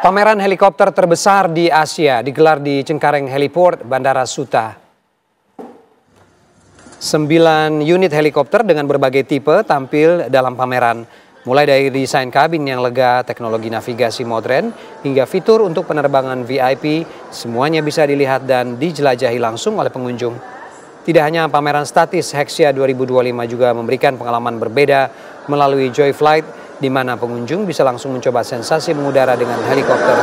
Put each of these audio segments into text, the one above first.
Pameran helikopter terbesar di Asia digelar di Cengkareng Heliport, Bandara Suta. 9 unit helikopter dengan berbagai tipe tampil dalam pameran. Mulai dari desain kabin yang lega, teknologi navigasi modern, hingga fitur untuk penerbangan VIP, semuanya bisa dilihat dan dijelajahi langsung oleh pengunjung. Tidak hanya pameran statis, Hexia 2025 juga memberikan pengalaman berbeda melalui Joy Flight, di mana pengunjung bisa langsung mencoba sensasi mengudara dengan helikopter.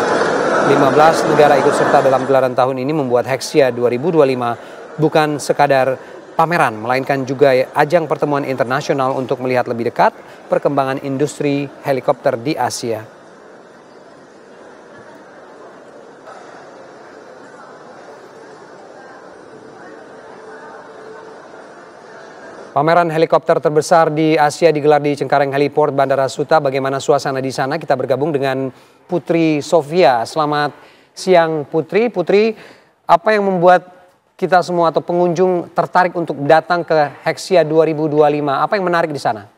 15 negara ikut serta dalam gelaran tahun ini membuat Hexia 2025 bukan sekadar pameran, melainkan juga ajang pertemuan internasional untuk melihat lebih dekat perkembangan industri helikopter di Asia. Pameran helikopter terbesar di Asia digelar di Cengkareng Heliport, Bandara Suta. Bagaimana suasana di sana? Kita bergabung dengan Putri Sofia. Selamat siang Putri. Putri, apa yang membuat kita semua atau pengunjung tertarik untuk datang ke Hexia 2025? Apa yang menarik di sana?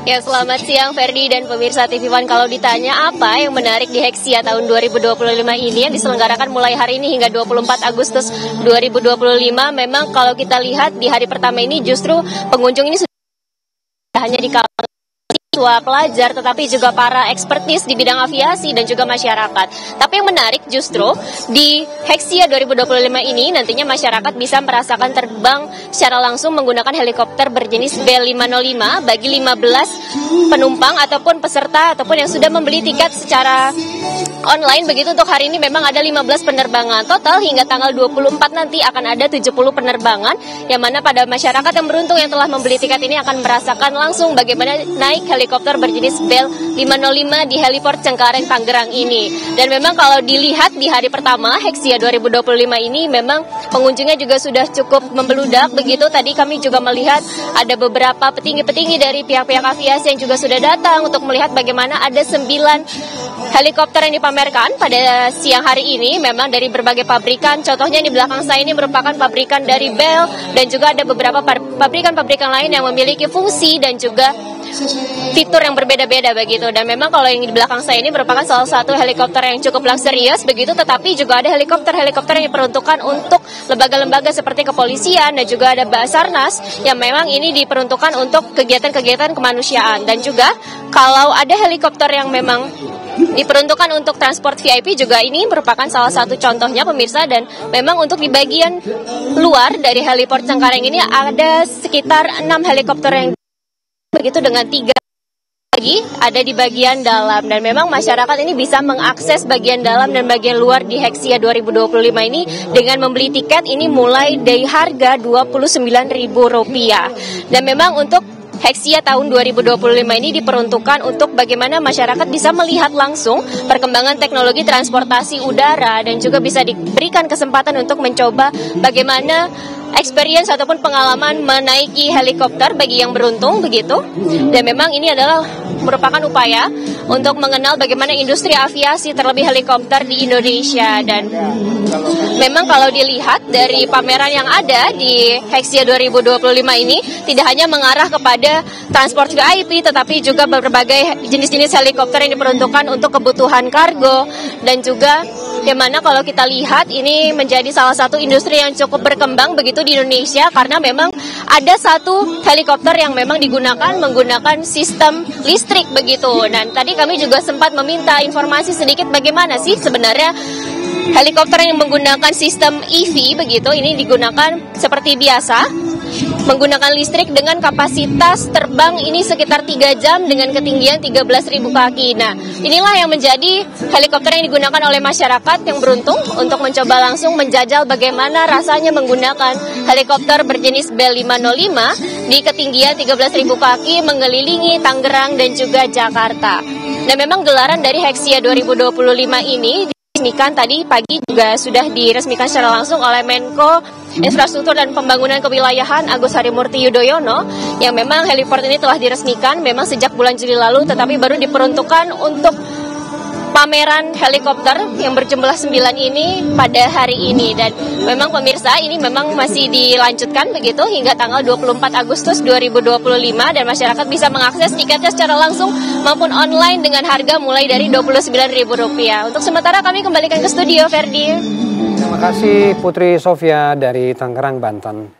Ya, selamat siang Ferdi dan pemirsa TV One. Kalau ditanya apa yang menarik di Hexia tahun 2025 ini yang diselenggarakan mulai hari ini hingga 24 Agustus 2025, memang kalau kita lihat di hari pertama ini justru pengunjung ini sudah hanya di kalangan siswa, pelajar, tetapi juga para ekspertis di bidang aviasi dan juga masyarakat. Tapi yang menarik justru di Hexia 2025 ini nantinya masyarakat bisa merasakan terbang secara langsung menggunakan helikopter berjenis Bell 505 bagi 15 penumpang ataupun peserta ataupun yang sudah membeli tiket secara online. Begitu untuk hari ini memang ada 15 penerbangan. Total hingga tanggal 24 nanti akan ada 70 penerbangan, yang mana pada masyarakat yang beruntung yang telah membeli tiket ini akan merasakan langsung bagaimana naik helikopter berjenis Bell 505 di Heliport Cengkareng, Tangerang ini. Dan memang kalau dilihat di hari pertama Hexia 2025 ini memang pengunjungnya juga sudah cukup membeludak. Begitu tadi kami juga melihat ada beberapa petinggi-petinggi dari pihak-pihak aviasi yang juga sudah datang untuk melihat bagaimana ada 9 helikopter yang dipamerkan pada siang hari ini. Memang dari berbagai pabrikan, contohnya di belakang saya ini merupakan pabrikan dari Bell, dan juga ada beberapa pabrikan-pabrikan lain yang memiliki fungsi dan juga fitur yang berbeda-beda begitu. Dan memang kalau yang di belakang saya ini merupakan salah satu helikopter yang cukup luxurious begitu, tetapi juga ada helikopter-helikopter yang diperuntukkan untuk lembaga-lembaga seperti kepolisian, dan juga ada Basarnas yang memang ini diperuntukkan untuk kegiatan-kegiatan kemanusiaan. Dan juga kalau ada helikopter yang memang diperuntukkan untuk transport VIP juga ini merupakan salah satu contohnya pemirsa. Dan memang untuk di bagian luar dari Heliport Cengkareng ini ada sekitar 6 helikopter yang begitu, dengan 3 lagi ada di bagian dalam. Dan memang masyarakat ini bisa mengakses bagian dalam dan bagian luar di Hexia 2025 ini dengan membeli tiket ini mulai dari harga Rp29.000. Dan memang untuk Hexia tahun 2025 ini diperuntukkan untuk bagaimana masyarakat bisa melihat langsung perkembangan teknologi transportasi udara, dan juga bisa diberikan kesempatan untuk mencoba bagaimana experience ataupun pengalaman menaiki helikopter bagi yang beruntung begitu. Dan memang ini adalah merupakan upaya untuk mengenal bagaimana industri aviasi terlebih helikopter di Indonesia. Dan memang kalau dilihat dari pameran yang ada di Hexia 2025 ini tidak hanya mengarah kepada transport VIP, tetapi juga berbagai jenis-jenis helikopter yang diperuntukkan untuk kebutuhan kargo. Dan juga yang mana kalau kita lihat ini menjadi salah satu industri yang cukup berkembang begitu di Indonesia, karena memang ada satu helikopter yang memang menggunakan sistem listrik begitu. Dan tadi kami juga sempat meminta informasi sedikit bagaimana sih sebenarnya helikopter yang menggunakan sistem EV begitu ini digunakan seperti biasa, menggunakan listrik dengan kapasitas terbang ini sekitar 3 jam dengan ketinggian 13.000 kaki. Nah, inilah yang menjadi helikopter yang digunakan oleh masyarakat yang beruntung untuk mencoba langsung menjajal bagaimana rasanya menggunakan helikopter berjenis Bell 505 di ketinggian 13.000 kaki mengelilingi Tangerang dan juga Jakarta. Dan memang gelaran dari Hexia 2025 ini diresmikan tadi pagi, juga sudah diresmikan secara langsung oleh Menko Infrastruktur dan Pembangunan Kewilayahan Agus Harimurti Yudhoyono, yang memang heliport ini telah diresmikan memang sejak bulan Juli lalu, tetapi baru diperuntukkan untuk pameran helikopter yang berjumlah 9 ini pada hari ini. Dan memang pemirsa, ini memang masih dilanjutkan begitu hingga tanggal 24 Agustus 2025 dan masyarakat bisa mengakses tiketnya secara langsung maupun online dengan harga mulai dari Rp29.000. Untuk sementara kami kembalikan ke studio, Ferdi. Terima kasih Putri Sofia dari Tangerang, Banten.